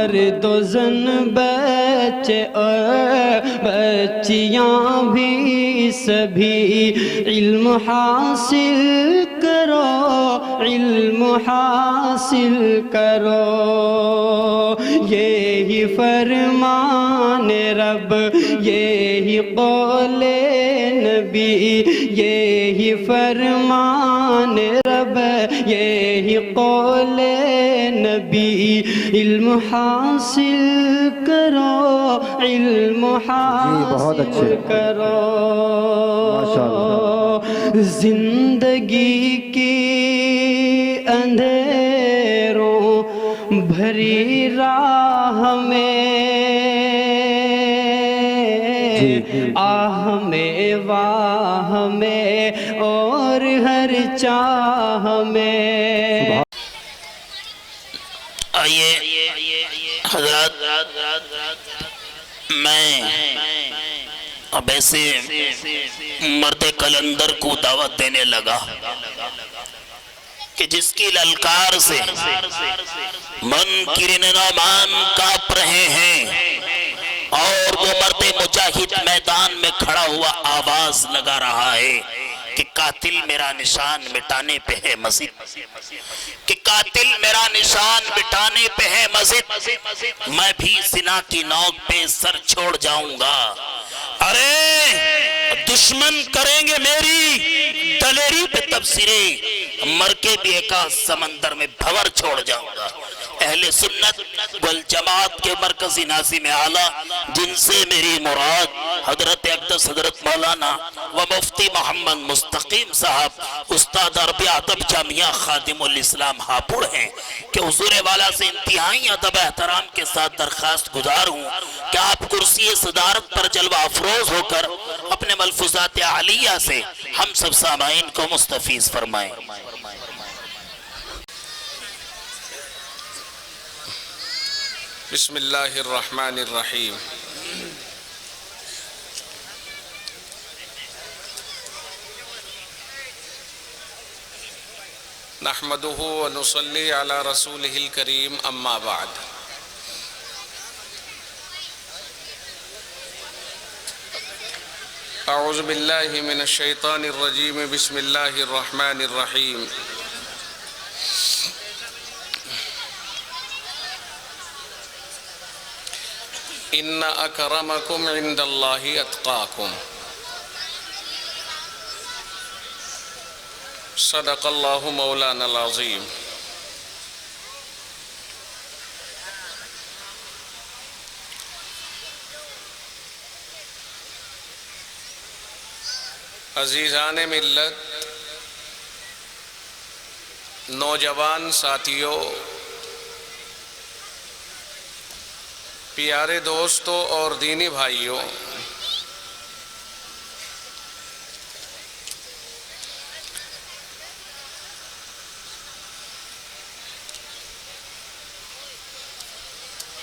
مرد و زن بچے اور بچیاں بھی سبھی علم حاصل کرو، علم حاصل کرو، یہی فرمان رب، یہی قول نبی، یہی فرمان رب، یہی قول نبی، علم حاصل کرو، علم حاصل کرو۔ زندگی کی اندھیروں بھری راہ میں آہ میں واہ میں اور ہر چاہ میں۔ آئیے حضرات، میں اب ایسے مرد کلندر کو دعوت دینے لگا کہ جس کی للکار سے منکرین نعمان کانپ رہے ہیں، اور وہ مرد مجاہد میدان میں کھڑا ہوا آواز لگا رہا ہے کہ قاتل میرا نشان مٹانے پہ ہے مزید، کہ قاتل میرا نشان مٹانے پہ ہے مزید، میں بھی زنا کی نوک پہ سر چھوڑ جاؤں گا۔ ارے دشمن کریں گے میری دلیری پہ تبصرے، مر کے بھی ایک سمندر میں بھور چھوڑ جاؤں گا۔ اہل سنت والجماعت کے مرکزی ناظم اعلیٰ جن سے میری مراد حضرت اقدس حضرت مولانا و مفتی محمد مستقیم صاحب استاد عربی ادب جامعہ خادم الاسلام ہاپوڑ ہیں، کہ حضور والا سے انتہائی ادب احترام کے ساتھ درخواست گزار ہوں کہ آپ کرسی صدارت پر جلوہ افروز ہو کر اپنے ملفوظات عالیہ سے ہم سب سامعین کو مستفیض فرمائیں۔ بسم اللہ الرحمن الرحیم۔ نحمدہ ونصلی علی رسولہ الکریم، اما بعد۔ اعوذ باللہ من الشیطان الرجیم، بسم اللہ الرحمن الرحیم۔ ان اکرمکم عند اللہ اتقاکم، صدق اللہ مولانا العظیم۔ عزیزان ملت، نوجوان ساتھیوں، پیارے دوستوں اور دینی بھائیوں،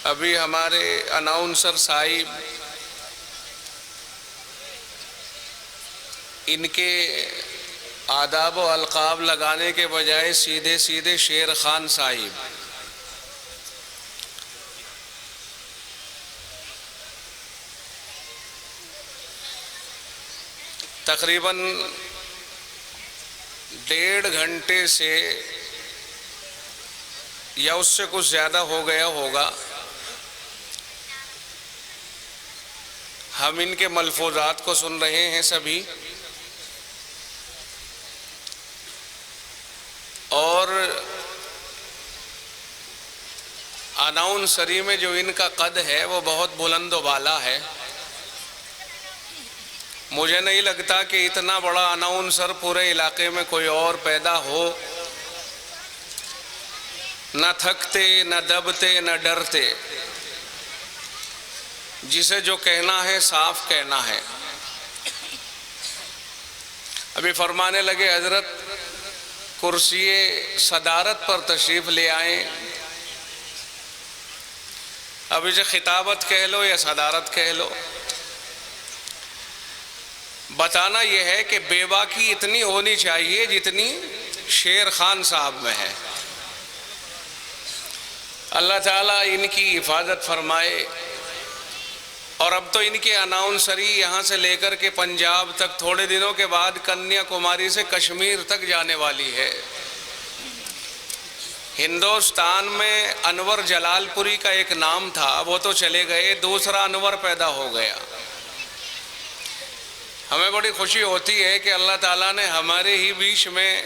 ابھی ہمارے اناؤنسر صاحب ان کے آداب و القاب لگانے کے بجائے سیدھے سیدھے شیر خان صاحب، تقریباً 1.5 گھنٹے سے یا اس سے کچھ زیادہ ہو گیا ہوگا ہم ان کے ملفوظات کو سن رہے ہیں سبھی، اور اناؤنسری میں جو ان کا قد ہے وہ بہت بلند و بالا ہے۔ مجھے نہیں لگتا کہ اتنا بڑا اناؤنسر پورے علاقے میں کوئی اور پیدا ہو، نہ تھکتے نہ دبتے نہ ڈرتے، جسے جو کہنا ہے صاف کہنا ہے۔ ابھی فرمانے لگے حضرت کرسی صدارت پر تشریف لے آئیں، اب اسے خطابت کہہ لو یا صدارت کہہ لو، بتانا یہ ہے کہ بے باکی اتنی ہونی چاہیے جتنی شیر خان صاحب میں ہے۔ اللہ تعالیٰ ان کی حفاظت فرمائے۔ اور اب تو ان کی اناؤنسری یہاں سے لے کر کے پنجاب تک، تھوڑے دنوں کے بعد کنیا کماری سے کشمیر تک جانے والی ہے۔ ہندوستان میں انور جلال پوری کا ایک نام تھا، وہ تو چلے گئے، دوسرا انور پیدا ہو گیا۔ ہمیں بڑی خوشی ہوتی ہے کہ اللہ تعالیٰ نے ہمارے ہی بیچ میں،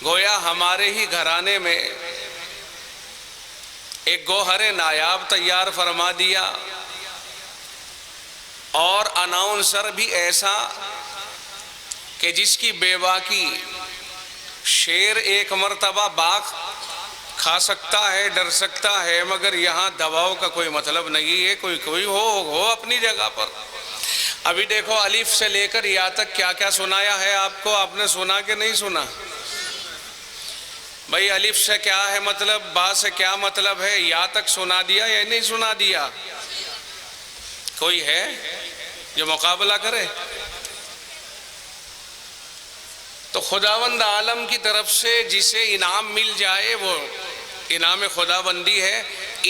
گویا ہمارے ہی گھرانے میں ایک گوہر نایاب تیار فرما دیا، اور اناؤنسر بھی ایسا کہ جس کی بیوہ کی شیر ایک مرتبہ باغ کھا سکتا ہے، ڈر سکتا ہے، مگر یہاں دباؤ کا کوئی مطلب نہیں ہے۔ کوئی ہو اپنی جگہ پر۔ ابھی دیکھو الف سے لے کر یا تک کیا کیا سنایا ہے آپ کو، آپ نے سنا کہ نہیں سنا؟ بھئی الف سے کیا ہے مطلب، با سے کیا مطلب ہے، یا تک سنا دیا یا نہیں سنا دیا؟ کوئی ہے جو مقابلہ کرے؟ تو خداوند عالم کی طرف سے جسے انعام مل جائے وہ انعام خداوندی ہے۔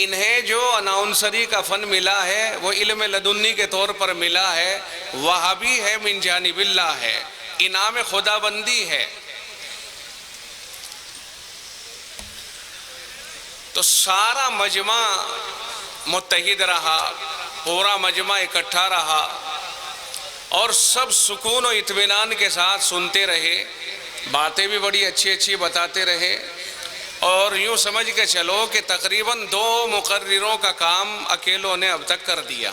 انہیں جو اناؤنسری کا فن ملا ہے وہ علم لدنی کے طور پر ملا ہے، وہابی ہے، من جانب اللہ ہے، انعام خداوندی ہے۔ تو سارا مجمع متحد رہا، پورا مجمع اکٹھا رہا، اور سب سکون و اطمینان کے ساتھ سنتے رہے، باتیں بھی بڑی اچھی اچھی بتاتے رہے، اور یوں سمجھ کے چلو کہ تقریباً 2 مقرروں کا کام اکیلوں نے اب تک کر دیا۔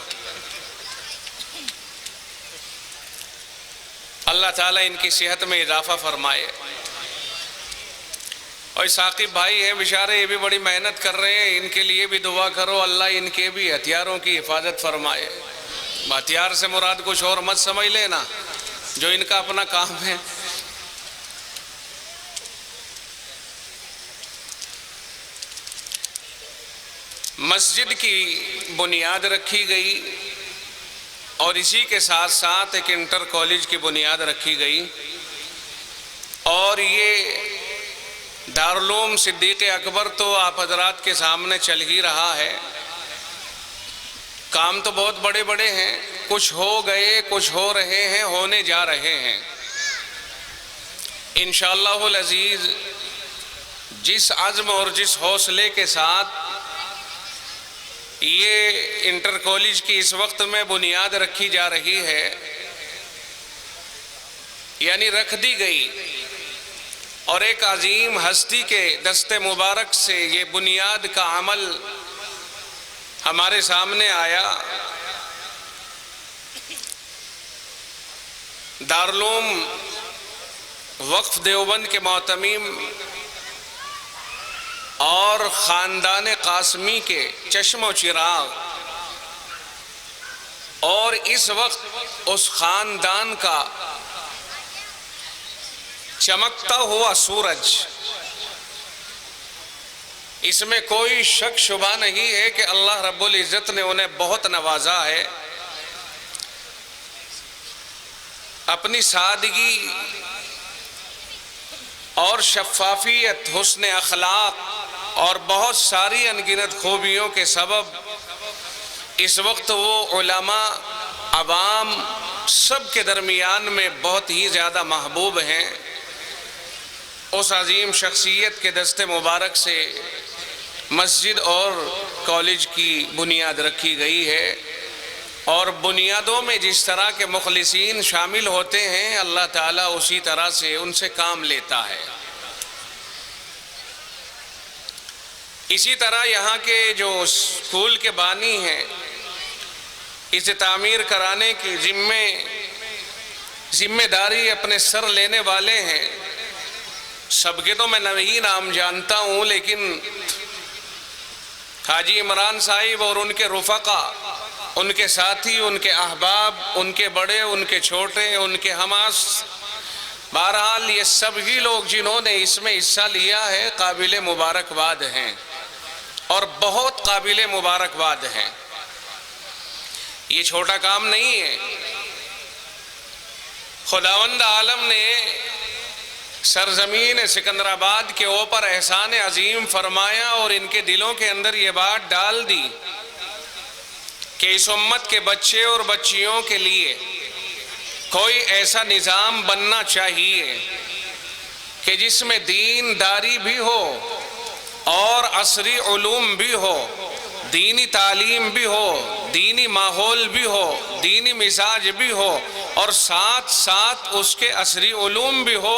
اللہ تعالیٰ ان کی صحت میں اضافہ فرمائے۔ اور ثاقب بھائی ہیں بیچارے، یہ بھی بڑی محنت کر رہے ہیں، ان کے لیے بھی دعا کرو، اللہ ان کے بھی ہتھیاروں کی حفاظت فرمائے۔ ہتھیار سے مراد کچھ اور مت سمجھ لینا، جو ان کا اپنا کام ہے۔ مسجد کی بنیاد رکھی گئی، اور اسی کے ساتھ ساتھ ایک انٹر کالج کی بنیاد رکھی گئی، اور یہ دارالعلوم صدیق اکبر تو آپ حضرات کے سامنے چل ہی رہا ہے۔ کام تو بہت بڑے بڑے ہیں، کچھ ہو گئے، کچھ ہو رہے ہیں، ہونے جا رہے ہیں۔ انشاءاللہ العزیز جس عزم اور جس حوصلے کے ساتھ یہ انٹر کالج کی اس وقت میں بنیاد رکھی جا رہی ہے، یعنی رکھ دی گئی، اور ایک عظیم ہستی کے دست مبارک سے یہ بنیاد کا عمل ہمارے سامنے آیا۔ دارالعلوم وقف دیوبند کے معتمم اور خاندان قاسمی کے چشم و چراغ، اور اس وقت اس خاندان کا چمکتا ہوا سورج، اس میں کوئی شک شبہ نہیں ہے کہ اللہ رب العزت نے انہیں بہت نوازا ہے۔ اپنی سادگی اور شفافیت، حسن اخلاق اور بہت ساری انگنت خوبیوں کے سبب اس وقت وہ علماء، عوام سب کے درمیان میں بہت ہی زیادہ محبوب ہیں۔ اس عظیم شخصیت کے دست مبارک سے مسجد اور کالج کی بنیاد رکھی گئی ہے، اور بنیادوں میں جس طرح کے مخلصین شامل ہوتے ہیں، اللہ تعالیٰ اسی طرح سے ان سے کام لیتا ہے۔ اسی طرح یہاں کے جو اسکول کے بانی ہیں، اسے تعمیر کرانے کی ذمہ داری اپنے سر لینے والے ہیں۔ سب کے تو میں نہیں نام جانتا ہوں، لیکن حاجی عمران صاحب اور ان کے رفقا، ان کے ساتھی، ان کے احباب، ان کے بڑے، ان کے چھوٹے، ان کے ہماس، بہرحال یہ سبھی لوگ جنہوں نے اس میں حصہ لیا ہے، قابل مبارکباد ہیں، اور بہت قابل مبارکباد ہیں۔ یہ چھوٹا کام نہیں ہے۔ خداوند عالم نے سرزمین سکندرآباد کے اوپر احسان عظیم فرمایا اور ان کے دلوں کے اندر یہ بات ڈال دی کہ اس امت کے بچے اور بچیوں کے لیے کوئی ایسا نظام بننا چاہیے کہ جس میں دین داری بھی ہو اور عصری علوم بھی ہو، دینی تعلیم بھی ہو، دینی ماحول بھی ہو، دینی مزاج بھی ہو، اور ساتھ ساتھ اس کے عصری علوم بھی ہو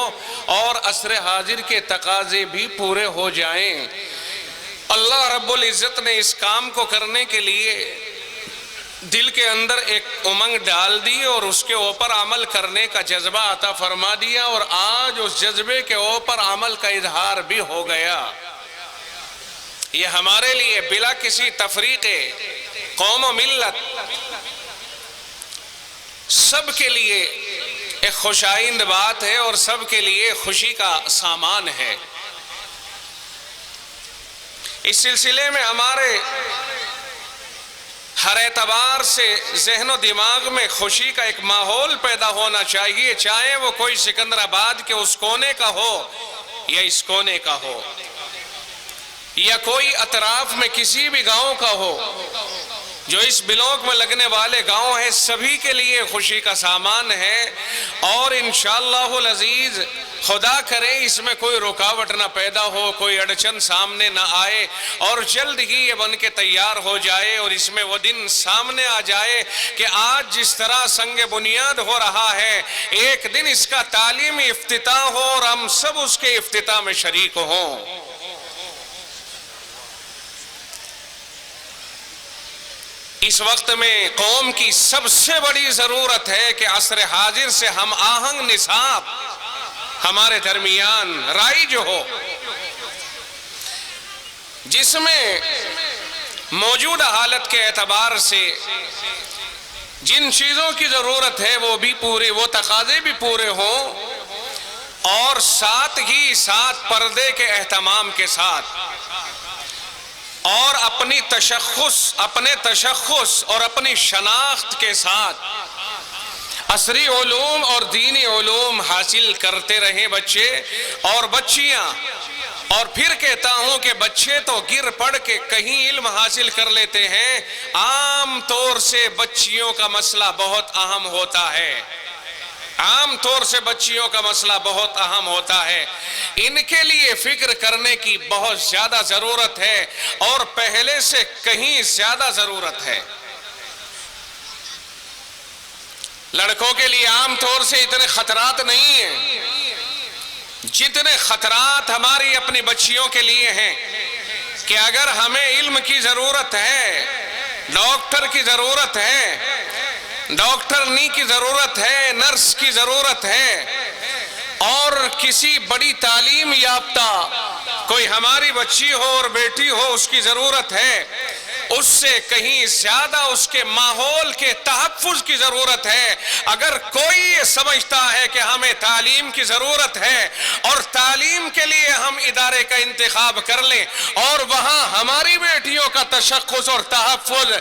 اور عصر حاضر کے تقاضے بھی پورے ہو جائیں۔ اللہ رب العزت نے اس کام کو کرنے کے لیے دل کے اندر ایک امنگ ڈال دی اور اس کے اوپر عمل کرنے کا جذبہ عطا فرما دیا، اور آج اس جذبے کے اوپر عمل کا اظہار بھی ہو گیا۔ یہ ہمارے لیے بلا کسی تفریق قوم و ملت سب کے لیے ایک خوشائند بات ہے اور سب کے لیے خوشی کا سامان ہے۔ اس سلسلے میں ہمارے ہر اعتبار سے ذہن و دماغ میں خوشی کا ایک ماحول پیدا ہونا چاہیے، چاہے وہ کوئی سکندرآباد کے اس کونے کا ہو یا اس کونے کا ہو، یا کوئی اطراف میں کسی بھی گاؤں کا ہو، جو اس بلاک میں لگنے والے گاؤں ہیں سبھی کے لیے خوشی کا سامان ہے۔ اور انشاءاللہ العزیز خدا کرے اس میں کوئی رکاوٹ نہ پیدا ہو، کوئی اڑچن سامنے نہ آئے، اور جلد ہی یہ بن کے تیار ہو جائے اور اس میں وہ دن سامنے آ جائے کہ آج جس طرح سنگ بنیاد ہو رہا ہے ایک دن اس کا تعلیمی افتتاح ہو اور ہم سب اس کے افتتاح میں شریک ہوں۔ اس وقت میں قوم کی سب سے بڑی ضرورت ہے کہ عصر حاضر سے ہم آہنگ نصاب ہمارے درمیان رائج ہو، جس میں موجودہ حالت کے اعتبار سے جن چیزوں کی ضرورت ہے وہ بھی پورے، وہ تقاضے بھی پورے ہوں، اور ساتھ ہی ساتھ پردے کے اہتمام کے ساتھ اور اپنے تشخص اور اپنی شناخت کے ساتھ عصری علوم اور دینی علوم حاصل کرتے رہیں بچے اور بچیاں۔ اور پھر کہتا ہوں کہ بچے تو گر پڑ کے کہیں علم حاصل کر لیتے ہیں، عام طور سے بچیوں کا مسئلہ بہت اہم ہوتا ہے، عام طور سے بچیوں کا مسئلہ بہت اہم ہوتا ہے۔ ان کے لیے فکر کرنے کی بہت زیادہ ضرورت ہے اور پہلے سے کہیں زیادہ ضرورت ہے۔ لڑکوں کے لیے عام طور سے اتنے خطرات نہیں ہیں جتنے خطرات ہماری اپنی بچیوں کے لیے ہیں، کہ اگر ہمیں علم کی ضرورت ہے، ڈاکٹر کی ضرورت ہے، ڈاکٹرنی کی ضرورت ہے، نرس کی ضرورت ہے، اور کسی بڑی تعلیم یافتہ کوئی ہماری بچی ہو اور بیٹی ہو اس کی ضرورت ہے، اس سے کہیں زیادہ اس کے ماحول کے تحفظ کی ضرورت ہے۔ اگر کوئی یہ سمجھتا ہے کہ ہمیں تعلیم کی ضرورت ہے اور تعلیم کے لیے ہم ادارے کا انتخاب کر لیں اور وہاں ہماری بیٹیوں کا تشخص اور تحفظ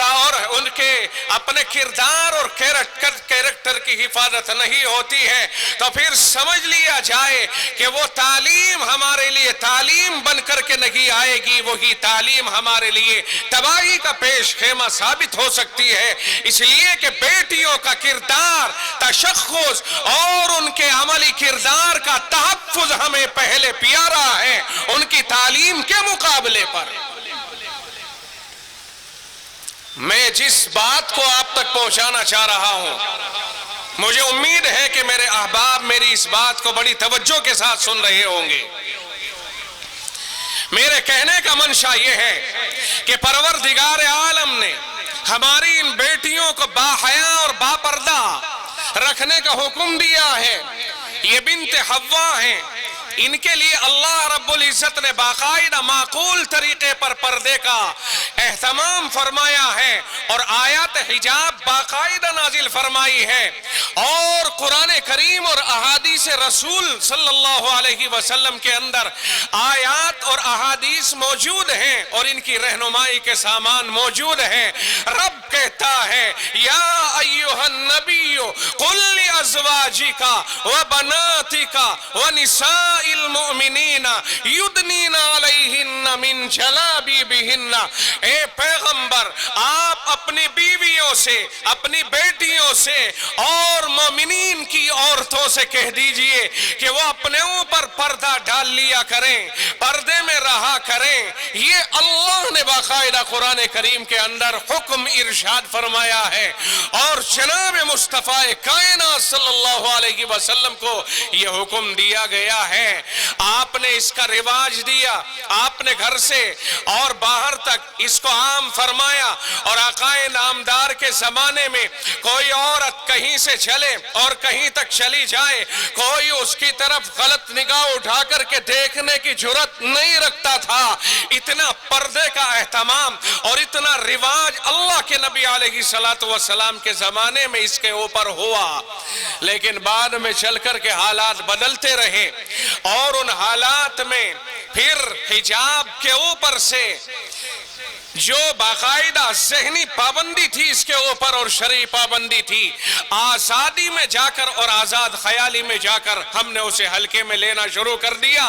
اور ان کے اپنے کردار اور کیریکٹر کی حفاظت نہیں ہوتی ہے، تو پھر سمجھ لیا جائے کہ وہ تعلیم ہمارے لیے تعلیم بن کر کے نہیں آئے گی، وہی تعلیم ہمارے لیے تباہی کا پیش خیمہ ثابت ہو سکتی ہے۔ اس لیے کہ بیٹیوں کا کردار، تشخص اور ان کے عملی کردار کا تحفظ ہمیں پہلے پیارا ہے ان کی تعلیم کے مقابلے پر۔ میں جس بات کو آپ تک پہنچانا چاہ رہا ہوں، مجھے امید ہے کہ میرے احباب میری اس بات کو بڑی توجہ کے ساتھ سن رہے ہوں گے۔ میرے کہنے کا منشا یہ ہے کہ پروردگار عالم نے ہماری ان بیٹیوں کو باحیا اور باپردہ رکھنے کا حکم دیا ہے۔ یہ بنت حوا ہیں، ان کے لیے اللہ رب العزت نے باقاعدہ معقول طریقے پر پردے کا اہتمام فرمایا ہے اور آیات حجاب باقاعدہ نازل فرمائی ہے، اور قرآن کریم اور احادیث رسول صلی اللہ علیہ وسلم کے اندر آیات اور احادیث موجود ہیں اور ان کی رہنمائی کے سامان موجود ہیں۔ رب کہتا ہے یا ایھا النبی قل لازواجک وبناتک ونساء المؤمنین یدنین علیہن من جلابیبہن، اے پیغمبر آپ اپنی بیویوں سے، اپنی بیٹیوں سے اور مومنین کی عورتوں سے کہہ دیجئے کہ وہ اپنے اوپر پردہ ڈال لیا کریں، پردے میں رہا کریں۔ یہ اللہ نے باقاعدہ قرآن کریم کے اندر حکم ارشاد فرمایا ہے، اور جناب مصطفیٰ کائنات صلی اللہ علیہ وسلم کو یہ حکم دیا گیا ہے۔ آپ نے اس کا رواج دیا، آپ نے گھر سے اور باہر تک اس کو عام فرمایا، اور آقا نامدار کے زمانے میں کوئی عورت کہیں سے چلے اور کہیں تک چلی جائے، کوئی اس کی طرف غلط نگاہ اٹھا کر کے دیکھنے کی جرات نہیں رکھتا تھا۔ اتنا پردے کا اہتمام اور اتنا رواج اللہ کے نبی علیہ السلام کے زمانے میں اس کے اوپر ہوا، لیکن بعد میں چل کر کے حالات بدلتے رہے، اور ان حالات میں پھر حجاب کے اوپر سے جو باقاعدہ ذہنی پابندی تھی اس کے اوپر اور شرعی پابندی تھی، آزادی میں جا کر اور آزاد خیالی میں جا کر ہم نے اسے ہلکے میں لینا شروع کر دیا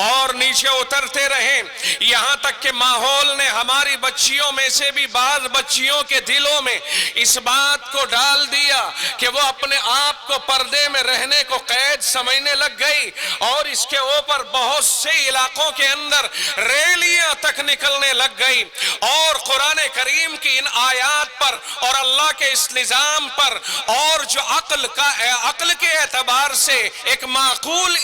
اور نیچے اترتے رہے، یہاں تک کہ ماحول نے ہماری بچیوں میں سے بھی بعض بچیوں کے دلوں میں اس بات کو ڈال دیا کہ وہ اپنے آپ کو پردے میں رہنے کو قید سمجھنے لگ گئی، اور اس کے اوپر بہت سے علاقوں کے اندر ریلیاں تک نکلنے لگ گئی، اور قرآن کریم کی ان آیات پر اور اللہ کے اس نظام پر، اور جو عقل کے اعتبار سے ایک معقول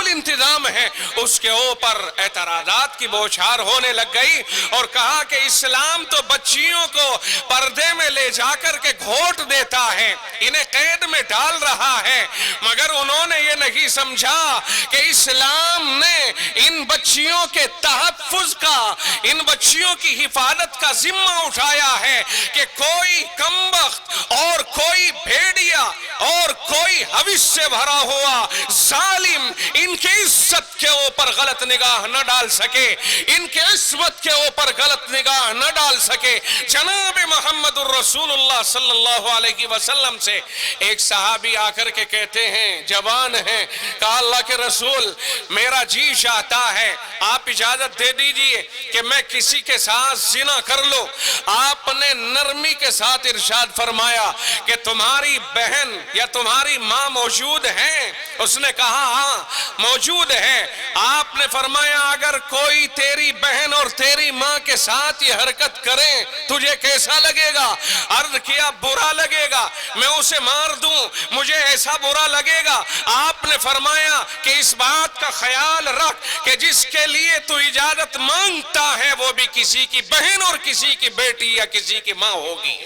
انتظام ہے، اس کے اوپر اعتراضات کی بوچھار ہونے لگ گئی، اور کہا کہ اسلام تو بچیوں کو پردے میں لے جا کر کے گھوٹ دیتا ہے، انہیں قید میں ڈال رہا ہے، مگر انہوں نے یہ نہیں سمجھا کہ اسلام نے ان بچیوں کے تحفظ کا، ان بچیوں کی حفاظت کا ذمہ اٹھایا ہے کہ کوئی کمبخت اور کوئی بھیڑیا اور کوئی حوث سے بھرا ہوا ظالم ان کے عزت کے اوپر غلط نگاہ نہ ڈال سکے، ان کے عصمت کے اوپر غلط نگاہ نہ ڈال سکے۔ جناب محمد الرسول اللہ صلی اللہ علیہ وسلم سے ایک صحابی آ کر کے کہتے ہیں، جوان ہیں، کہا اللہ کے رسول میرا جی چاہتا ہے، آپ اجازت دے دیجئے کہ میں کسی کے ساتھ زنا کر لو۔ آپ نے نرمی کے ساتھ ارشاد فرمایا کہ تمہاری بہن یا تمہاری ماں موجود ہیں؟ اس نے کہا ہاں موجود ہے۔ آپ نے فرمایا اگر کوئی تیری بہن اور تیری ماں کے ساتھ یہ حرکت کرے تجھے کیسا لگے گا؟ عرض کیا برا لگے گا، میں اسے مار دوں مجھے ایسا برا لگے گا۔ آپ نے فرمایا کہ اس بات کا خیال رکھ کہ جس کے لیے تو اجازت مانگتا ہے وہ بھی کسی کی بہن اور کسی کی بیٹی یا کسی کی ماں ہوگی۔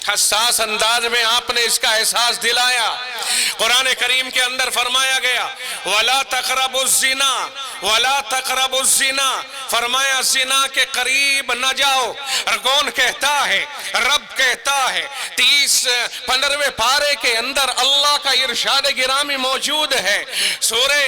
حساس انداز میں آپ نے اس کا احساس دلایا۔ قرآن کریم کے اندر فرمایا گیا وَلَا تَقْرَبُوا الزِّنَا وَلَا تَقْرَبُوا الزِّنَا، فرمایا زنا کے قریب نہ جاؤ۔ کون کہتا ہے؟ رب کہتا ہے۔ 15ویں پارے کے اندر اللہ کا ارشاد گرامی موجود ہے، سورہ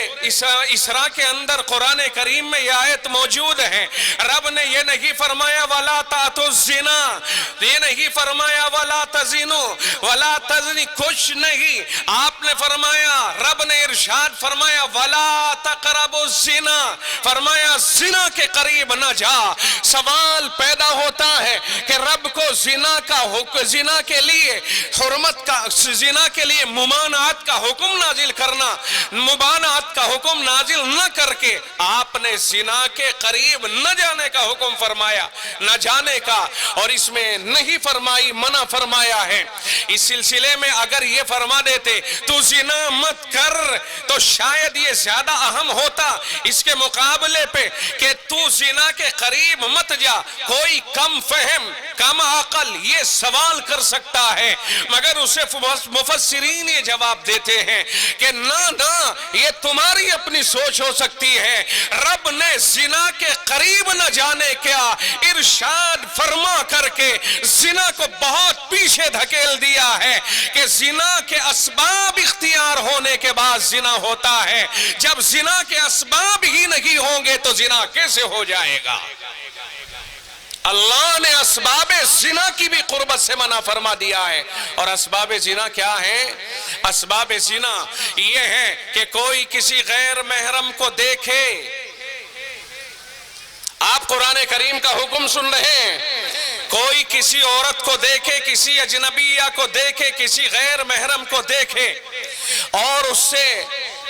اسراء کے اندر قرآن کریم میں یہ آیت موجود ہے۔ رب نے یہ نہیں فرمایا وَلَا تَأْتُوا الزِّنَا، یہ نہیں فرمایا وَلَا تَزِنُوا وَلَا تَزْنِ، کچھ نہیں، آپ نے فرمایا، رب نے ارشاد فرمایا وَلَا تَقْرَبُوا الزِّنَا، فرمایا زنا کے قریب نہ جا۔ سوال پیدا ہوتا ہے کہ رب کو زنا کا حکم، زنا کے لیے حرمت کا، زنا کے لیے ممانعت کا حکم نازل کرنا، مبانعت کا حکم نازل نہ کر کے آپ نے زنا کے قریب نہ جانے کا حکم فرمایا، نہ جانے کا، اور اس میں نہیں فرمائی، منع فرمایا ہے۔ اس سلسلے میں اگر یہ فرما دیتے تو زنا مت کر تو شاید یہ زیادہ اہم ہوتا اس کے مقابلے پہ کہ تو زنا کے قریب مت جا۔ کوئی کم فہم، کم عقل سوال یہ سوال کر سکتا ہے، مگر اسے مفسرین یہ جواب دیتے ہیں کہ نہ یہ تمہاری اپنی سوچ ہو سکتی ہے، رب نے زنا کے قریب نہ جانے کیا ارشاد فرما کر کے زنا کو بہت پیچھے دھکیل دیا ہے کہ زنا کے اسباب اختیار ہونے کے بعد زنا ہوتا ہے، جب زنا کے اسباب ہی نہیں ہوں گے تو زنا کیسے ہو جائے گا؟ اللہ نے اسباب زنا کی بھی قربت سے منع فرما دیا ہے۔ اور اسباب زنا کیا ہیں؟ اسباب زنا یہ ہے کہ کوئی کسی غیر محرم کو دیکھے۔ آپ قرآن کریم کا حکم سن رہے ہیں، کوئی کسی عورت کو دیکھے، کسی اجنبیہ کو دیکھے، کسی غیر محرم کو دیکھے اور اس سے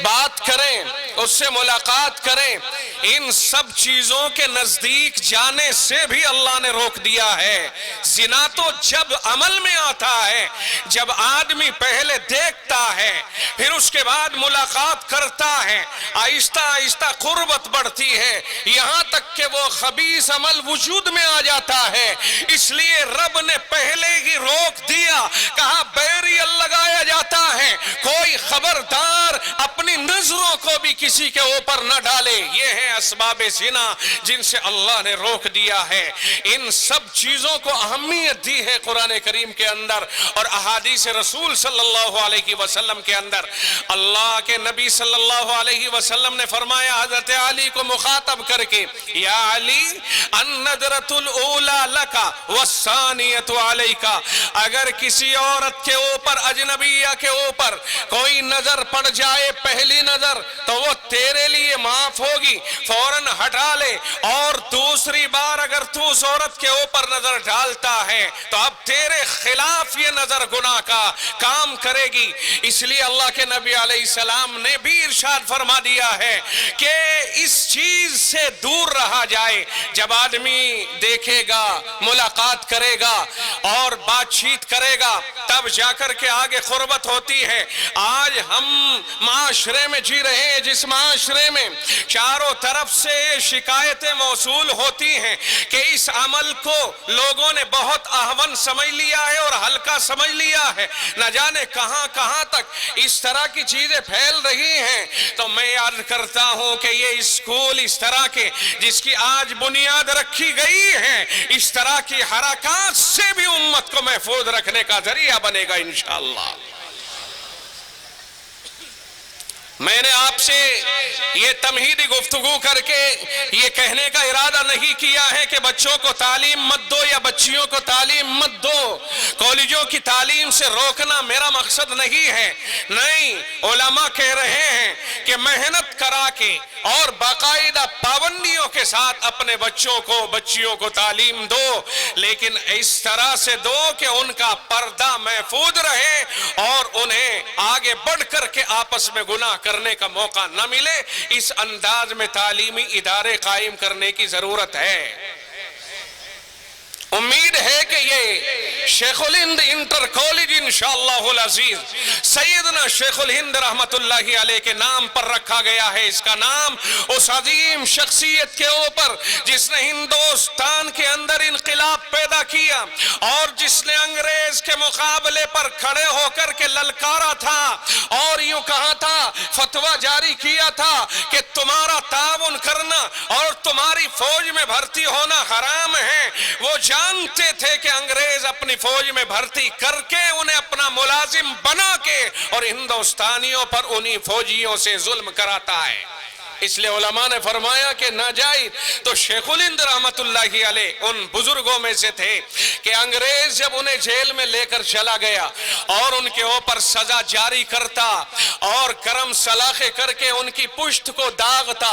بات کریں، اس سے ملاقات کریں، ان سب چیزوں کے نزدیک جانے سے بھی اللہ نے روک دیا ہے۔ زنا تو جب عمل میں آتا ہے، جب آدمی پہلے دیکھتا ہے پھر اس کے بعد ملاقات کرتا ہے، آہستہ آہستہ قربت بڑھتی ہے، یہاں تک کہ وہ خبیث عمل وجود میں آ جاتا ہے۔ اس لیے رب نے پہلے ہی روک دیا، کہا بیریئر لگایا جاتا ہے، کوئی خبردار اپنی نظروں کو بھی کسی کے اوپر نہ ڈالے۔ یہ ہیں اسباب زنا جن سے اللہ نے روک دیا ہے۔ ان سب چیزوں کو اہمیت دی ہے قرآن کریم کے اندر اور احادیث رسول صلی اللہ علیہ وسلم کے اندر۔ اللہ کے نبی صلی اللہ علیہ وسلم نے فرمایا حضرت علی کو مخاطب کر کے، یا علی النظرۃ الاولی لک والثانیۃ علیک، اگر کسی عورت کے اوپر، اجنبیہ کے اوپر کوئی نظر پڑ جائے پہلی نظر تو وہ تیرے لیے معاف ہوگی، فوراً ہٹا لے، اور دوسری بار اگر تو اس عورت کے اوپر نظر ڈالتا ہے تو اب تیرے خلاف یہ نظر گناہ کا کام کرے گی۔ اس لیے اللہ کے نبی علیہ السلام نے بھی ارشاد فرما دیا ہے کہ اس چیز سے دور رہا جائے، جب آدمی دیکھے گا، ملاقات کرے گا اور بات چیت کرے گا تب جا کر کے آگے قربت ہوتی ہے۔ آج ہم معاشرے میں جی رہے ہیں جس معاشرے میں چاروں طرف سے شکایتیں موصول ہوتی ہیں کہ اس عمل کو لوگوں نے بہت اہون سمجھ لیا ہے اور ہلکا سمجھ لیا ہے، نہ جانے کہاں کہاں تک اس طرح کی چیزیں پھیل رہی ہیں۔ تو میں عرض کرتا ہوں کہ یہ اسکول اس طرح کے جس کی آج بنیاد رکھی گئی ہے، اس طرح کی حرکات سے بھی امت کو محفوظ رکھنے کا ذریعہ بنے گا انشاءاللہ۔ میں نے آپ سے یہ تمہیدی گفتگو کر کے یہ کہنے کا ارادہ نہیں کیا ہے کہ بچوں کو تعلیم مت دو یا بچیوں کو تعلیم مت دو، کالجوں کی تعلیم سے روکنا میرا مقصد نہیں ہے۔ نہیں، علماء کہہ رہے ہیں کہ محنت کرا کے اور باقاعدہ پابندیوں کے ساتھ اپنے بچوں کو، بچیوں کو تعلیم دو، لیکن اس طرح سے دو کہ ان کا پردہ محفوظ رہے اور انہیں آگے بڑھ کر کے آپس میں گناہ کرنے کا موقع نہ ملے۔ اس انداز میں تعلیمی ادارے قائم کرنے کی ضرورت ہے۔ امید ہے کہ یہ شیخ الہند انٹر کالج انشاءاللہ العزیز سیدنا شیخ الہند رحمت اللہ علیہ کے نام پر رکھا گیا ہے۔ اس کا نام اس عظیم شخصیت کے اوپر جس نے ہندوستان کے اندر انقلاب پیدا کیا اور جس نے انگریز کے مقابلے پر کھڑے ہو کر کے للکارا تھا اور یوں کہا تھا، فتویٰ جاری کیا تھا کہ تمہارا تعاون کرنا اور تمہاری فوج میں بھرتی ہونا حرام ہے۔ وہ جانتے تھے کہ انگریز اپنی فوج میں بھرتی کر کے انہیں اپنا ملازم بنا کے اور ہندوستانیوں پر انہی فوجیوں سے ظلم کراتا ہے۔ اس لیے علماء نے فرمایا کہ ناجائز، تو شیخ الہند رحمت اللہ علیہ ان بزرگوں میں سے تھے کہ انگریز جب انہیں جیل میں لے کر چلا گیا اور ان کے اوپر سزا جاری کرتا اور کرم سلاخے کر کے ان کی پشت کو داغتا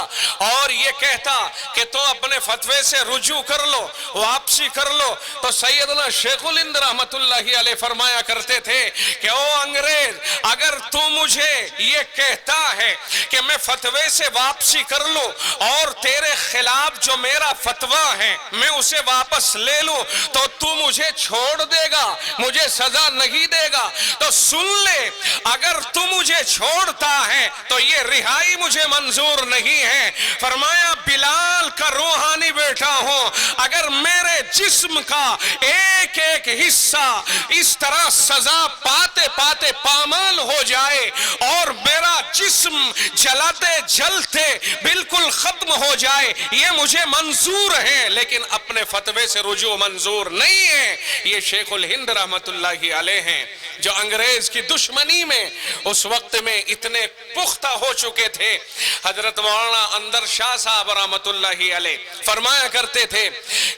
اور یہ کہتا کہ تو اپنے فتوے سے رجوع کر لو، واپسی کر لو، تو سیدنا شیخ الہند رحمت اللہ علیہ فرمایا کرتے تھے کہ او انگریز، اگر تو مجھے یہ کہتا ہے کہ میں فتوے سے واپسی کر لوں اور تیرے خلاف جو میرا فتویٰ ہے میں اسے واپس لے لوں تو تو مجھے چھوڑ دے گا، مجھے سزا نہیں دے گا؟ تو سن لے، اگر تو مجھے چھوڑتا ہے تو یہ رہائی مجھے منظور نہیں ہے۔ فرمایا بلال کا روحانی بیٹا ہوں، اگر میرے جسم کا ایک ایک ایک حصہ اس طرح سزا پاتے پاتے پامال ہو جائے اور میرا جسم جلاتے جلتے بالکل ختم ہو جائے، یہ مجھے منظور ہے، لیکن اپنے فتوے سے رجوع منظور نہیں ہے۔ یہ شیخ الہند رحمت اللہ علیہ ہیں جو انگریز کی دشمنی میں اس وقت میں اتنے پختہ ہو چکے تھے۔ حضرت مولانا اندر شاہ صاحب رحمت اللہ علیہ فرمایا کرتے تھے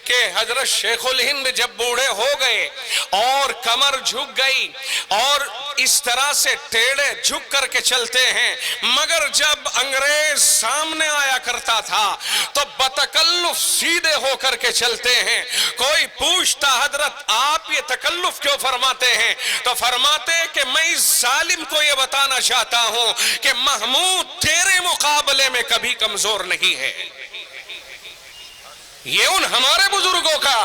کہ حضرت شیخ الہند جب بوڑھے ہو گئے اور کمر جھک گئی اور اس طرح سے ٹیڑے جھک کر کے چلتے ہیں، مگر جب انگریز سامنے آیا کرتا تھا تو بتکلف سیدھے ہو کر کے چلتے ہیں۔ کوئی پوچھتا حضرت آپ یہ تکلف کیوں فرماتے ہیں؟ تو فرماتے کہ میں اس ظالم کو یہ بتانا چاہتا ہوں کہ محمود تیرے مقابلے میں کبھی کمزور نہیں ہے۔ یہ ان ہمارے بزرگوں کا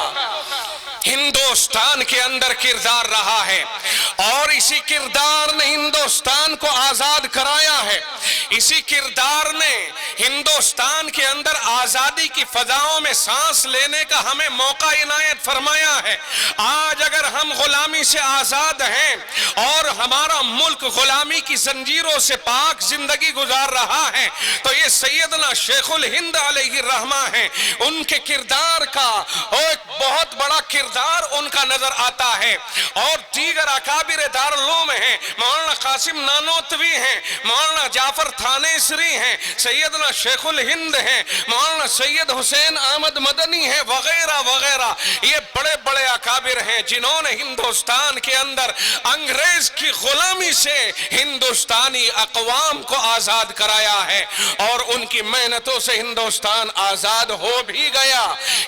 ہندوستان کے اندر کردار رہا ہے، اور اسی کردار نے ہندوستان کو آزاد کرایا ہے۔ اسی کردار نے ہندوستان کے اندر آزادی کی فضاؤں میں سانس لینے کا ہمیں موقع عنایت فرمایا ہے۔ آج اگر ہم غلامی سے آزاد ہیں اور ہمارا ملک غلامی کی زنجیروں سے پاک زندگی گزار رہا ہے، تو یہ سیدنا شیخ الہند علیہ الرحمہ ہیں۔ ان کے کردار کا ایک بہت بڑا کردار ان کا نظر آتا ہے، اور دیگر اکابر دارالعلوم ہیں، مولانا قاسم نانوتوی ہیں، مولانا جعفر تھانیسری ہیں، سیدنا شیخ الہند ہیں، مولانا سید حسین احمد مدنی ہیں، وغیرہ وغیرہ۔ یہ بڑے بڑے اکابر ہیں جنہوں نے ہندوستان کے اندر انگریز کی غلامی سے ہندوستانی اقوام کو آزاد کرایا ہے، اور ان کی محنتوں سے ہندوستان آزاد ہو بھی گیا۔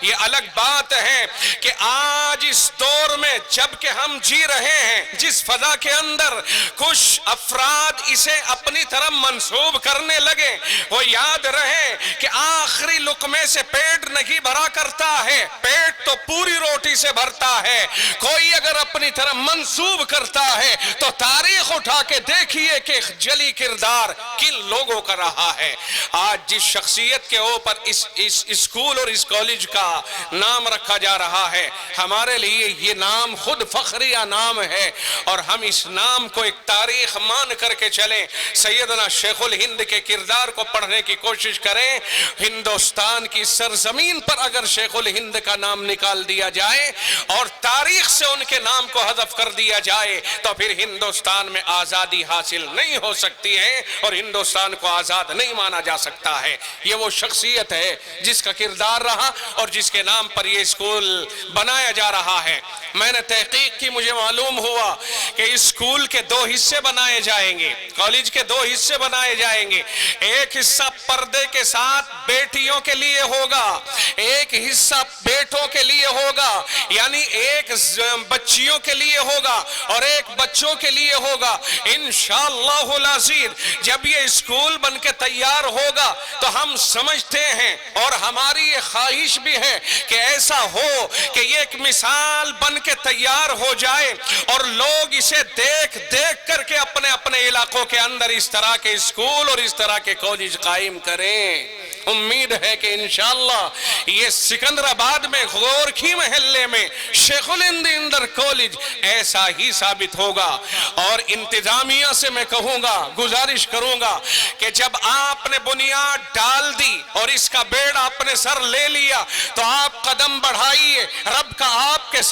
یہ الگ بات ہے کہ آج اس دور میں جب کہ ہم جی رہے ہیں جس فضا کے اندر کچھ افراد اسے اپنی طرف منسوب کرنے لگے، وہ یاد رہے کہ آخری لقمے سے پیٹ نہیں بھرا کرتا ہے، پیٹ تو پوری روٹی سے بھرتا ہے۔ کوئی اگر اپنی طرف منسوب کرتا ہے تو تاریخ اٹھا کے دیکھیے کہ جلی کردار کن لوگوں کا رہا ہے۔ آج جس شخصیت کے اوپر اس اسکول اور اس کالج کا نام رکھا جا رہا ہے، ہمارے لیے یہ نام خود فخریہ نام ہے، اور ہم اس نام کو ایک تاریخ مان کر کے چلیں۔ سیدنا شیخ الہند کے کردار کو پڑھنے کی کوشش کریں۔ ہندوستان کی سرزمین پر اگر شیخ الہند کا نام نکال دیا جائے اور تاریخ سے ان کے نام کو حذف کر دیا جائے تو پھر ہندوستان میں آزادی حاصل نہیں ہو سکتی ہے، اور ہندوستان کو آزاد نہیں مانا جا سکتا ہے۔ یہ وہ شخصیت ہے جس کا کردار رہا اور جس کے نام پر یہ اسکول بنایا جا رہا ہے۔ میں نے تحقیق کی، مجھے معلوم ہوا کہ اسکول کے 2 حصے بنائے جائیں گے، کالج کے 2 حصے بنائے جائیں گے۔ ایک حصہ پردے کے ساتھ بیٹیوں کے لیے ہوگا، ایک حصہ بیٹوں کے لیے ہوگا، یعنی ایک بچیوں کے لیے ہوگا اور ایک بچوں کے لیے ہوگا۔ انشاءاللہ العزیز جب یہ اسکول بن کے تیار ہوگا تو ہم سمجھتے ہیں اور ہماری یہ خواہش بھی ہے کہ ایسا ہو کہ یہ ایک مثال بن کے تیار ہو جائے اور لوگ اسے دیکھ دیکھ کر کے اپنے اپنے علاقوں کے اندر اس طرح کے اسکول اور اس طرح کے کالج قائم کریں۔ امید ہے کہ انشاءاللہ یہ سکندرآباد میں غورکھی محلے میں شیخ الہند اندر کالج ایسا ہی ثابت ہوگا۔ اور انتظامیہ سے میں کہوں گا، گزارش کروں گا کہ جب آپ نے بنیاد ڈال دی اور اس کا بیڑا اپنے سر لے لیا تو آپ قدم بڑھائیے، رب کا آپ کے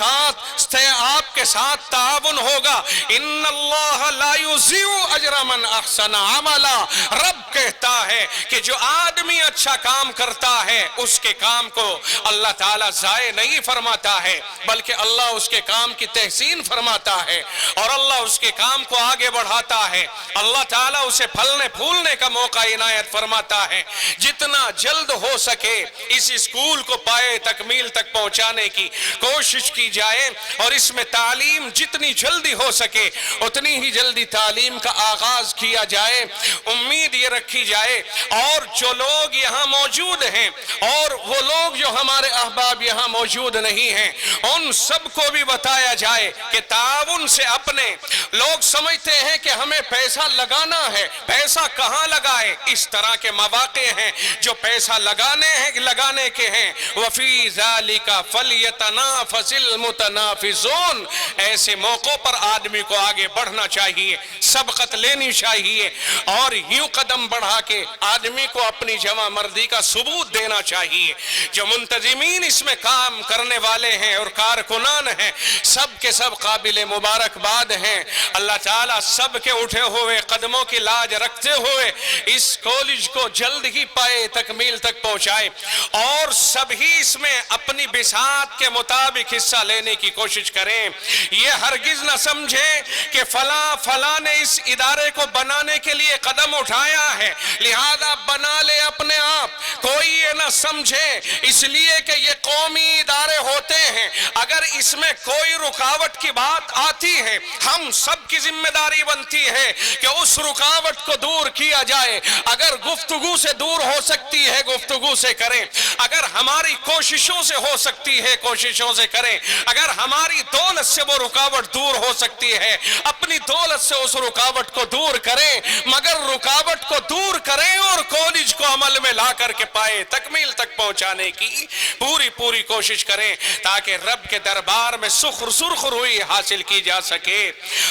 ساتھ تعاون ہوگا۔ ان اللہ لا یضیع اجر من احسن عملا، رب کہتا ہے کہ جو آدمی اچھا کام کرتا ہے اس کے کام کو اللہ تعالیٰ ضائع نہیں فرماتا ہے، بلکہ اللہ اس کے کام کی تحسین فرماتا ہے اور اللہ اس کے کام کو آگے بڑھاتا ہے۔ اللہ تعالیٰ اسے پھلنے پھولنے کا موقع عنایت فرماتا ہے۔ جتنا جلد ہو سکے اس اسکول کو پائے تکمیل تک پہنچانے کی کوشش کی جائے، اور اس میں تعلیم جتنی جلدی ہو سکے اتنی ہی جلدی تعلیم کا آغاز کیا جائے۔ امید یہ رکھی جائے، اور جو لوگ یہاں موجود ہیں اور وہ لوگ جو ہمارے احباب یہاں موجود نہیں ہیں ان سب کو بھی بتایا جائے کہ تعاون سے اپنے لوگ سمجھتے ہیں کہ ہمیں پیسہ لگانا ہے، پیسہ کہاں لگائے؟ اس طرح کے مواقع ہیں جو پیسہ لگانے کے ہیں۔ وَفِي ذَلِكَ فَلْيَتَنَافَسِ فلیتنافس المتنافسون۔ ایسے موقعوں پر آدمی کو آگے بڑھنا چاہیے، سبقت لینی چاہیے، اور یوں قدم بڑھا کے آدمی کو اپنی جمع مردی کا ثبوت دینا چاہیے۔ جو منتظمین اس میں کام کرنے والے ہیں اور کارکنان ہیں، سب کے سب قابل مبارکباد ہیں۔ اللہ تعالیٰ سب کے اٹھے ہوئے قدموں کی لاج رکھتے ہوئے اس کالج کو جلد ہی پائے تکمیل تک پہنچائے، اور سبھی اس میں اپنی بساط کے مطابق حصہ لینے کی کوشش کریں۔ یہ ہرگز نہ سمجھیں کہ فلاں نے اس ادارے کو بنانے کے لیے قدم اٹھایا ہے لہذا بنا لے اپنے آپ۔ کوئی یہ نہ سمجھے اس لیے کہ یہ قومی ادارے ہوتے ہیں، اگر اس میں کوئی رکاوٹ کی بات آتی ہے ہم سب کی ذمہ داری بنتی ہے کہ اس رکاوٹ کو دور کیا جائے۔ اگر گفتگو سے دور ہو سکتی ہے گفتگو سے کریں، اگر ہماری کوششوں سے ہو سکتی ہے کوششوں سے کریں، اگر ہماری دولت سے وہ رکاوٹ دور ہو سکتی ہے اپنی دولت سے اس رکاوٹ کو دور کریں، مگر رکاوٹ کو دور کریں اور کالج کو عمل میں لا کر کے پائے تکمیل تک پہنچانے کی پوری کوشش کریں، تاکہ رب کے دربار میں سرخ روئی حاصل کی جا سکے۔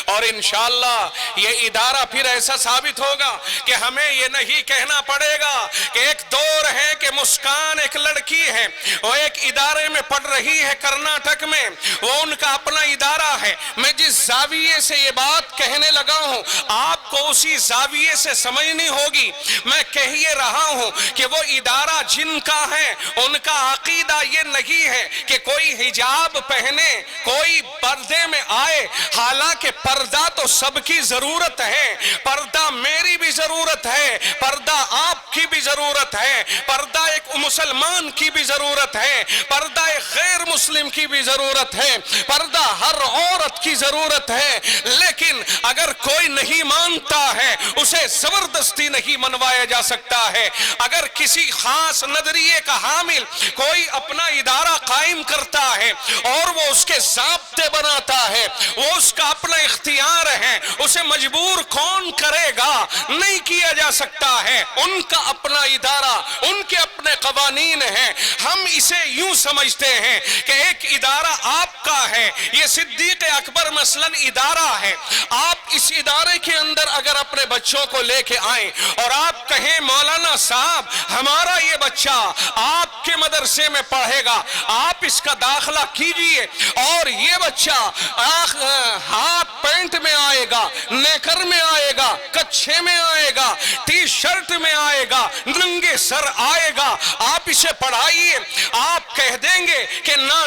اور انشاءاللہ یہ ادارہ پھر ایسا ثابت ہوگا کہ ہمیں یہ نہیں کہنا پڑے گا کہ ایک دور ہے کہ مسکان ایک لڑکی ہے، وہ ایک ادارے میں پڑھ رہی ہے کرناٹک میں، وہ ان کا اپنا ادارہ ہے۔ میں جس زاویے سے یہ بات کہنے لگا ہوں آپ کو اسی زاویے سے سمجھنی ہوگی۔ میں کہہ یہ رہا ہوں کہ وہ ادارہ جن کا ہے ان کا عقیدہ یہ نہیں ہے کہ کوئی حجاب پہنے کوئی پردے میں آئے، حالانکہ پردہ تو سب کی ضرورت ہے، پردہ میری بھی ضرورت ہے، پردہ آپ کی بھی ضرورت ہے، پردہ ایک مسلمان کی بھی ضرورت ہے، پردہ ایک غیر مسلم کی بھی ضرورت ہے، پردہ ہر عورت کی ضرورت ہے۔ لیکن اگر کوئی نہیں مانتا ہے اسے زبردستی نہیں منوایا جا سکتا ہے۔ اگر کسی خاص نظریے کا حامل کوئی اپنا ادارہ قائم کرتا ہے اور وہ اس کے ضابطے بناتا ہے، وہ اس کا اپنا اختیار ہے، اسے مجبور کون کرے گا؟ نہیں کیا جا سکتا ہے۔ ان کا اپنا ادارہ، ان کے اپنے قوانین ہیں۔ ہم اسے یوں سمجھتے ہیں کہ ایک ادارہ آپ کا ہے، یہ صدیق اکبر مثلاً ادارہ ہے، آپ اس ادارے کے اندر اگر اپنے بچوں کو لے کے آئیں اور آپ کہیں مولانا صاحب ہمارا یہ بچہ آپ کے مدرسے میں پڑھے گا، آپ اس کا داخلہ کیجئے، اور یہ بچہ ہاف پینٹ میں آئے گا، نیکر میں آئے گا، کچھے میں آئے گا، ٹی شرٹ میں آئے گا، ننگے سر آئے گا، آپ اسے پڑھائیے۔ آپ کہہ دیں گے کہ نا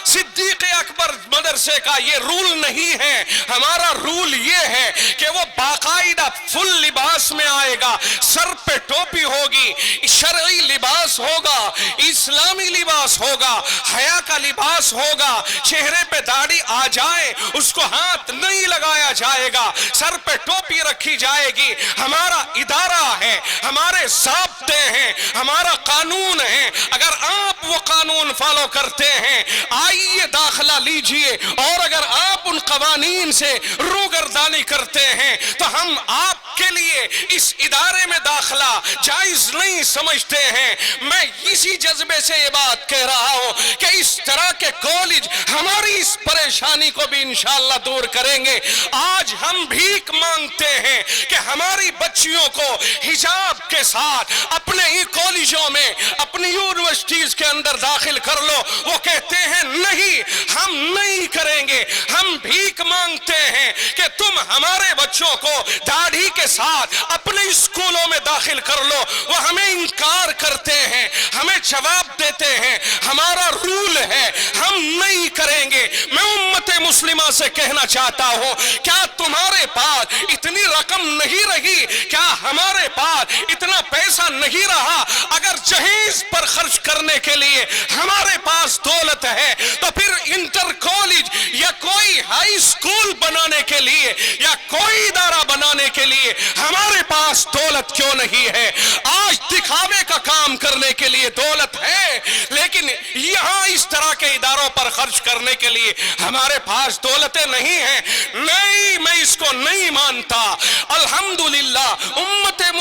صدیق اکبر مدرسے کا یہ رول نہیں ہے، ہمارا رول یہ ہے کہ وہ باقاعدہ فل لباس میں آئے گا، سر پہ ٹوپی ہوگی، شرعی لباس ہوگا، اسلامی لباس ہوگا، حیا کا لباس ہوگا، چہرے پہ داڑھی آ جائے اس کو ہاتھ نہیں لگایا جائے گا، سر پہ ٹوپی رکھی جائے گی۔ ہمارا ادارہ ہے، ہمارے ضابطے ہیں، ہمارا قانون ہے۔ اگر آپ وہ قانون فالو کرتے ہیں آئیے داخلہ لیجئے، اور اگر آپ ان قوانین سے روگردانی کرتے ہیں تو ہم آپ کے لیے اس ادارے میں داخلہ جائز نہیں سمجھتے ہیں۔ میں اسی جذبے سے یہ بات کہہ رہا ہوں کہ اس طرح کے کالج ہماری اس پریشانی کو بھی انشاءاللہ دور کریں گے۔ آج ہم بھیک مانگتے ہیں کہ ہماری بچیوں کو حجاب کے ساتھ اپنے ہی کالجوں میں اپنی یونیورسٹیز کے اندر داخل کر لو، وہ کہتے ہیں نہیں ہم نہیں کریں گے۔ ہم بھیک مانگتے ہیں کہ تم ہمارے بچوں کو داڑھی کے ساتھ اپنے اسکولوں میں داخل کر لو، وہ ہمیں انکار کرتے ہیں، ہمیں جواب دیتے ہیں ہمارا رول ہے ہم نہیں کریں گے۔ میں امت مسلمہ سے کہنا چاہتا ہوں کیا تمہارے پاس اتنی رقم نہیں رہی؟ کیا ہمارے پاس اتنا پیسہ نہیں رہا؟ اگر جہیز پر خرچ کرنے کے لیے ہمارے پاس دولت ہے تو پھر انٹر کالج یا کوئی ہائی اسکول بنانے کے لیے یا کوئی ادارہ بنانے کے لیے ہمارے پاس دولت کیوں نہیں ہے؟ آج دکھاوے کا کام کرنے کے لیے دولت ہے، لیکن یہاں اس طرح کے اداروں پر خرچ کرنے کے لیے ہمارے پاس دولتیں نہیں ہیں۔ نہیں، میں اس کو نہیں مانتا۔ الحمدللہ امت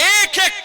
1-1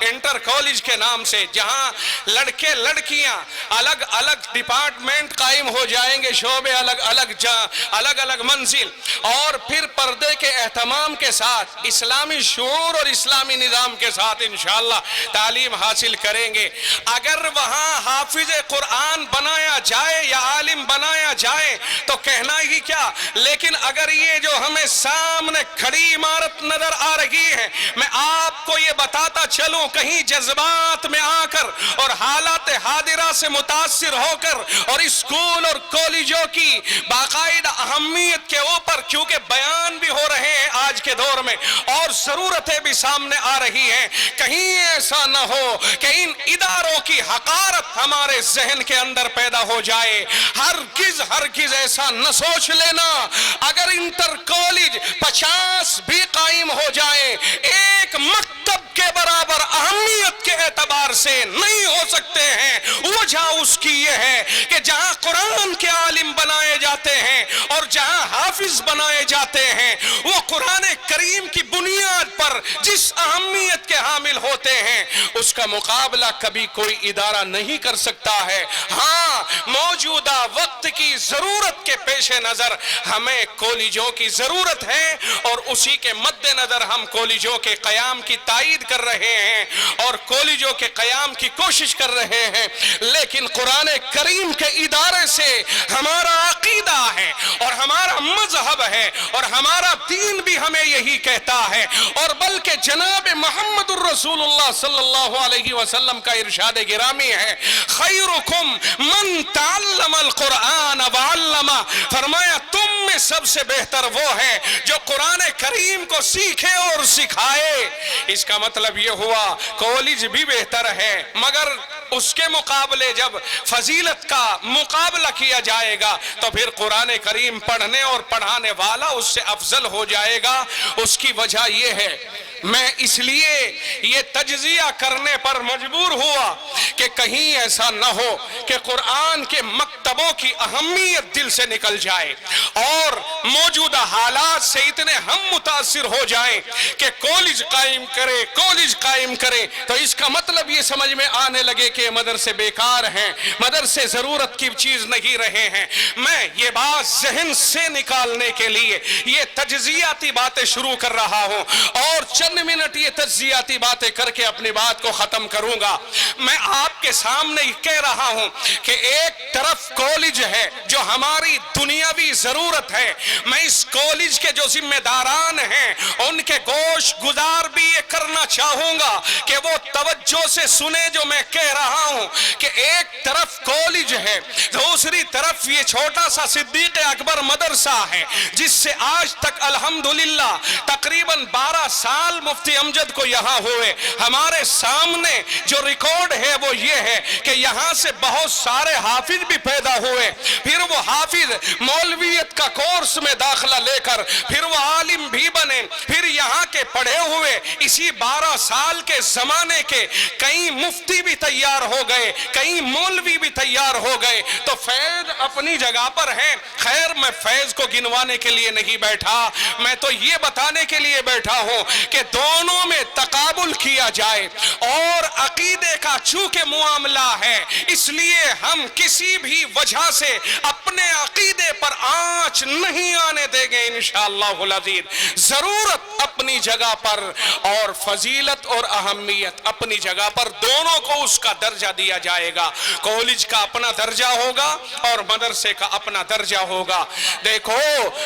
انٹر کالج کے نام سے، جہاں لڑکے لڑکیاں الگ الگ ڈپارٹمنٹ قائم ہو جائیں گے، شعبے الگ الگ منزل، اور پھر پردے کے اہتمام کے ساتھ اسلامی شعور اور اسلامی نظام کے ساتھ انشاءاللہ تعلیم حاصل کریں گے۔ اگر وہاں حافظ قرآن بنایا جائے یا عالم بنایا جائے تو کہنا ہی کیا، لیکن اگر یہ جو ہمیں سامنے کھڑی عمارت نظر آ رہی ہے، میں آپ کو یہ بتاتا چلوں کہیں جذبات میں آ کر اور حالات حاضرہ سے متاثر ہو کر اور اسکول اور کالجوں کی باقاعدہ اہمیت کے اوپر کیونکہ بیان بھی ہو رہے ہیں آج کے دور میں اور ضرورتیں بھی سامنے آ رہی ہیں، کہیں ایسا نہ ہو کہ ان اداروں کی حقارت ہمارے ذہن کے اندر پیدا ہو جائے۔ ہرگز ایسا نہ سوچ لینا، اگر انٹر کالج 50 بھی قائم ہو جائے، ایک مکتب کے برابر اہمیت کے اعتبار سے نہیں ہو سکتے ہیں۔ وجہ اس کی یہ ہے کہ جہاں قرآن کے عالم بنائے جاتے ہیں اور جہاں حافظ بنائے جاتے ہیں، وہ قرآن کریم کی بنیاد پر جس اہمیت کے حامل ہوتے ہیں، اس کا مقابلہ کبھی کوئی ادارہ نہیں کر سکتا ہے۔ ہاں، موجودہ وقت کی ضرورت کے پیش نظر ہمیں کالجوں کی ضرورت ہے اور اسی کے مد نظر ہم کالجوں کے قیام کی تائید کر رہے ہیں اور کالجوں کے قیام کی کوشش کر رہے ہیں، لیکن قرآن کریم کے ادارے سے ہمارا عقیدہ ہے اور ہمارا مذہب ہے اور ہمارا دین بھی ہمیں یہی کہتا ہے، اور بلکہ جناب محمد الرسول اللہ صلی اللہ علیہ وسلم کا ارشاد گرامی ہے، خیرکم من تعلم القرآن وعلمہ، فرمایا تم میں سب سے بہتر وہ ہے جو قرآن کریم کو سیکھے اور سکھائے۔ اس کا مطلب یہ ہوا کالج بھی بہتر ہے، مگر اس کے مقابلے جب فضیلت کا مقابلہ کیا جائے گا تو پھر قرآن کریم پڑھنے اور پڑھانے والا اس سے افضل ہو جائے گا۔ اس کی وجہ یہ ہے، میں اس لیے یہ تجزیہ کرنے پر مجبور ہوا کہ کہیں ایسا نہ ہو کہ قرآن کے مکتبوں کی اہمیت دل سے نکل جائے اور موجودہ حالات سے اتنے ہم متاثر ہو جائیں کہ کالج قائم کرے تو اس کا مطلب یہ سمجھ میں آنے لگے کہ مدرسے بیکار ہیں، مدرسے ضرورت کی چیز نہیں رہے ہیں۔ میں یہ بات ذہن سے نکالنے کے لیے یہ تجزیاتی باتیں شروع کر رہا ہوں اور چند منٹ یہ تجزیاتی باتیں کر کے اپنی بات کو ختم کروں گا۔ میں آپ کے سامنے کہہ رہا ہوں کہ ایک طرف کالج ہے جو ہماری دنیاوی ضرورت ہے، میں اس کالج کے جو ذمہ داران ہیں ان کے گوش گزار بھی یہ کرنا چاہوں گا کہ وہ توجہ سے سنیں جو میں کہہ رہا ہوں کہ ایک طرف کالج ہے، دوسری طرف یہ چھوٹا سا صدیق اکبر مدرسہ ہے جس سے آج تک الحمدللہ تقریباً 12 سال مفتی امجد کو یہاں ہوئے۔ ہمارے سامنے جو ریکارڈ ہے وہ یہ ہے کہ یہاں سے بہت سارے حافظ بھی پیدا ہوئے، پھر وہ حافظ مولویت کا کورس میں داخلہ لے کر پھر وہ عالم بھی بنے، پھر یہاں کے پڑھے ہوئے اسی 12 سال کے زمانے کے کئی مفتی بھی تیار ہو گئے، کئی مولوی بھی تیار ہو گئے۔ تو فیض اپنی جگہ پر ہے، خیر میں فیض کو گنوانے کے لیے نہیں بیٹھا، میں تو یہ بتانے کے لیے بیٹھا ہوں کہ دونوں میں تقابل کیا جائے اور عقیدے کا چونکہ معاملہ ہے اس لیے ہم کسی بھی وجہ سے اپنے عقیدے پر آنچ نہیں آنے دیں گے انشاءاللہ العزیز۔ ضرورت اپنی جگہ پر اور فضیلت اور اہمیت اپنی جگہ پر، دونوں کو اس کا درجہ دیا جائے گا۔ کالج کا اپنا درجہ ہوگا اور مدرسے کا اپنا درجہ ہوگا۔ دیکھو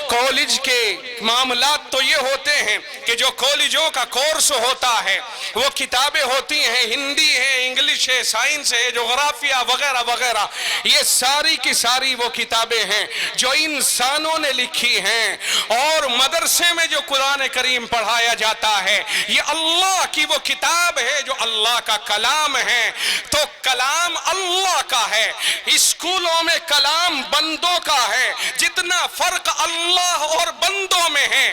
کالج کے معاملات تو یہ ہوتے ہیں کہ جو کالجوں کا کورس ہوتا ہے وہ کتابیں ہوتی ہیں، ہندی ہے، انگلش ہے، سائنس ہے، جغرافیہ وغیرہ وغیرہ، یہ ساری کی ساری وہ کتابیں ہیں جو انسانوں نے لکھی ہیں، اور مدرسے میں جو قرآن کریم پڑھایا جاتا ہے یہ اللہ کی وہ کتاب ہے جو اللہ کا کلام ہے۔ تو کلام اللہ کا ہے، اسکولوں میں کلام بندوں کا ہے، جتنا فرق اللہ اور بندوں میں ہے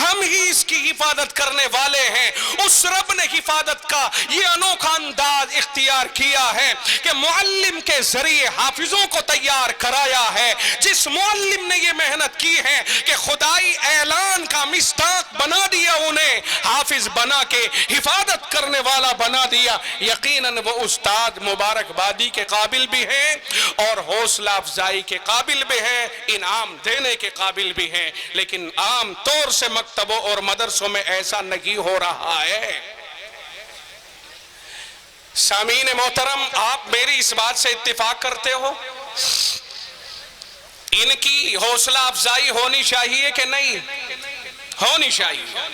ہم ہی اس کی حفاظت کرنے والے ہیں۔ اس رب نے حفاظت کا یہ انوکھا انداز اختیار کیا ہے کہ معلم کے ذریعے حافظوں کو تیار کرایا ہے۔ جس معلم نے یہ محنت کی ہے کہ خدائی اعلان کا مصداق بنا دیا، انہیں حافظ بنا کے حفاظت کرنے والا بنا دیا، یقیناً وہ استاد مبارک بادی کے قابل بھی ہیں اور حوصلہ افزائی کے قابل بھی ہیں، انعام دینے کے قابل بھی ہیں، لیکن عام طور سے مکتبوں اور مدرسوں میں ایسا نہیں ہو رہا ہے۔ سامعین محترم، آپ میری اس بات سے اتفاق کرتے ہو؟ ان کی حوصلہ افزائی ہونی چاہیے کہ نہیں؟ ہونی چاہیے۔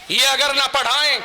یہ اگر نہ پڑھائیں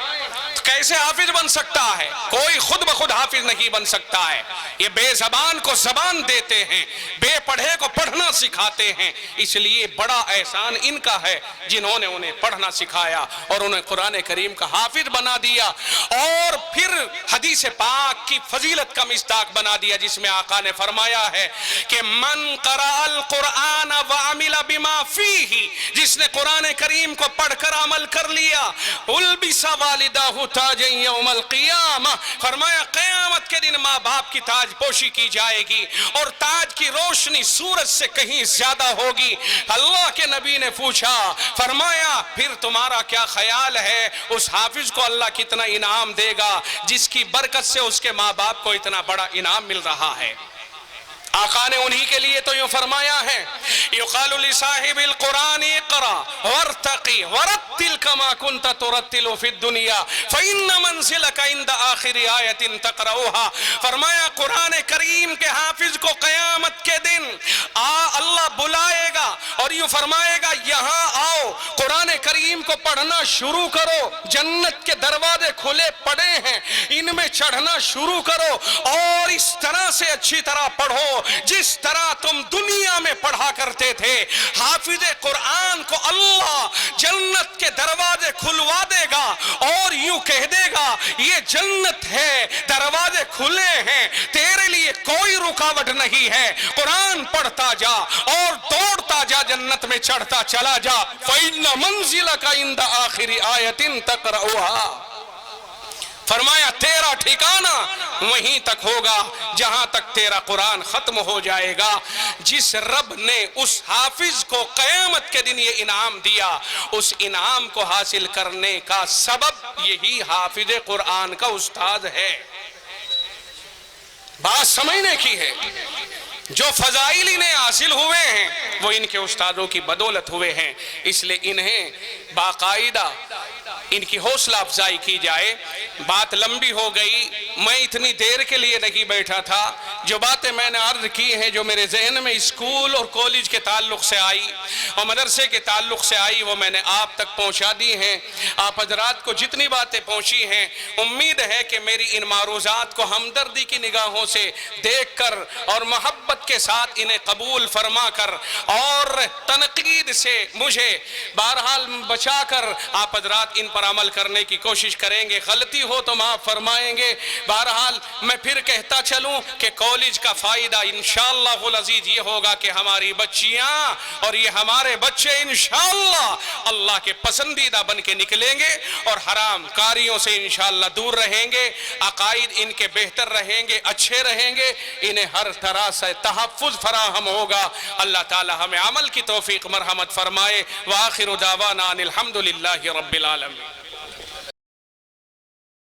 تو کیسے حافظ بن سکتا ہے؟ کوئی خود بخود حافظ نہیں بن سکتا ہے۔ یہ بے زبان کو زبان دیتے ہیں، بے پڑھے کو پڑھنا سکھاتے ہیں، اس لیے بڑا احسان ان کا ہے جنہوں نے انہیں پڑھنا سکھایا اور انہیں قرآن کریم کا حافظ بنا دیا، اور پھر حدیث پاک کی فضیلت کا مصداق بنا دیا، جس میں آقا نے فرمایا ہے کہ من قرأ القرآن وعمل بما فیہ، جس نے قرآن کریم کو پڑھ کر عمل کر لیا، البس والدہ تاجا یوم القیامہ، فرمایا قیامت کے دن ماں باپ کی تاج پوشی کی جائے گی اور تاج کی روشنی سورج سے کہیں زیادہ ہوگی۔ اللہ کے نبی نے پوچھا، فرمایا پھر تمہارا کیا خیال ہے اس حافظ کو اللہ کتنا انعام دے گا جس کی برکت سے اس کے ماں باپ کو اتنا بڑا انعام مل رہا ہے؟ آقا نے انہی کے لیے تو یوں فرمایا ہے، یقال لصاحب القرآن اقرا وارتقی ورتل کما کنت ترتل فی الدنیا فإن منزلک عند آخر آیت تقرأها، فرمایا قرآن کریم کے حافظ کو قیامت کے دن اللہ بلائے گا اور یوں فرمائے گا یہاں آؤ، قرآن کریم کو پڑھنا شروع کرو، جنت کے دروازے کھلے پڑے ہیں، ان میں چڑھنا شروع کرو اور اس طرح سے اچھی طرح پڑھو جس طرح تم دنیا میں پڑھا کرتے تھے۔ حافظ قرآن کو اللہ جنت کے دروازے کھلوا دے گا اور یوں کہہ دے گا یہ جنت ہے، دروازے کھلے ہیں، تیرے لیے کوئی رکاوٹ نہیں ہے، قرآن پڑھتا جا اور دوڑتا جا، جنت میں چڑھتا چلا جا، فَإِنَّ مَنزِلَكَ عِنْدَ آخِرِ آیَةٍ تَقْرَؤُهَا، فرمایا تیرا ٹھکانہ وہیں تک ہوگا جہاں تک تیرا قرآن ختم ہو جائے گا۔ جس رب نے اس حافظ کو قیامت کے دن یہ انعام دیا، اس انعام کو حاصل کرنے کا سبب یہی حافظ قرآن کا استاد ہے۔ بات سمجھنے کی ہے، جو فضائل انہیں حاصل ہوئے ہیں وہ ان کے استادوں کی بدولت ہوئے ہیں، اس لیے انہیں باقاعدہ ان کی حوصلہ افزائی کی جائے۔ بات لمبی ہو گئی، میں اتنی دیر کے لیے نہیں بیٹھا تھا، جو باتیں میں نے عرض کی ہیں جو میرے ذہن میں اسکول اور کالج کے تعلق سے آئی اور مدرسے کے تعلق سے آئی، وہ میں نے آپ تک پہنچا دی ہیں۔ آپ حضرات کو جتنی باتیں پہنچی ہیں، امید ہے کہ میری ان معروضات کو ہمدردی کی نگاہوں سے دیکھ کر اور محبت کے ساتھ انہیں قبول فرما کر اور تنقید سے مجھے بہرحال بچا کر آپ حضرات ان پر عمل کرنے کی کوشش کریں گے۔ غلطی ہو تو معاف فرمائیں گے۔ بہرحال میں پھر کہتا چلوں کہ کالج کا فائدہ انشاءاللہ العزیز یہ ہوگا کہ ہماری بچیاں اور یہ ہمارے بچے انشاءاللہ اللہ کے پسندیدہ بن کے نکلیں گے اور حرام کاریوں سے انشاءاللہ دور رہیں گے، عقائد ان کے بہتر رہیں گے، اچھے رہیں گے، انہیں ہر طرح سے تحفظ فراہم ہوگا۔ اللہ تعالی ہمیں عمل کی توفیق مرحمت فرمائے۔ وآخر دعوانا ان الحمدللہ رب العالمین۔